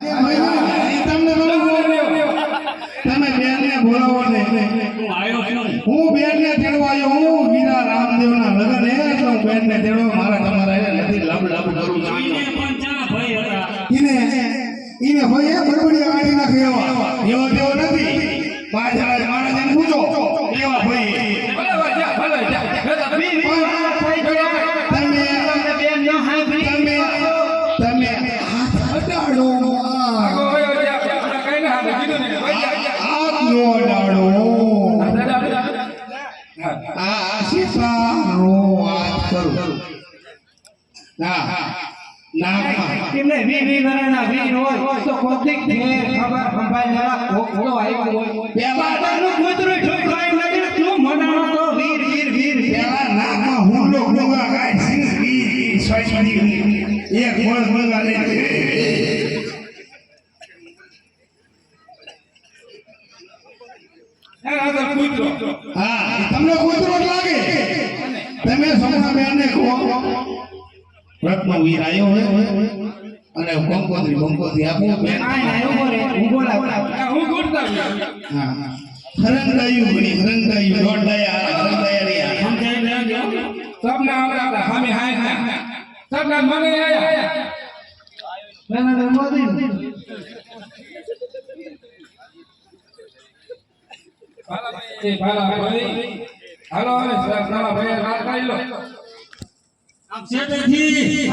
તમે બેનને બોલાવો ને હું બેનને તેડવા આવ્યો હું વીરા રામદેવના લગન હે એટલે હું બેનને તેડવા મારા તમારા નથી લાભ કરું છું ઈને ભાઈ બરબડિયા કાઢી નાખે એવો તેવો નથી પાછળ મહારાજાને પૂછો એવા ભાઈ તમે અડાડો એક બોલ બોલવા લે હા તમને કૂતરો લાગે તમે સોમના બેનને કહો રત્નવીર આયો હોય અને બંકોત્રી આપો બેન હું બોલાવ હું ગુડતા હા હરંગાયું બની હરંગાયું દોડદાયા હરંગાયા સમજાય સબના આવડા હામી હાય સબના મને આયા ના મોદી ભાઈ હાલો હવે ભાઈ વાત કરી લો આમ સેટેથી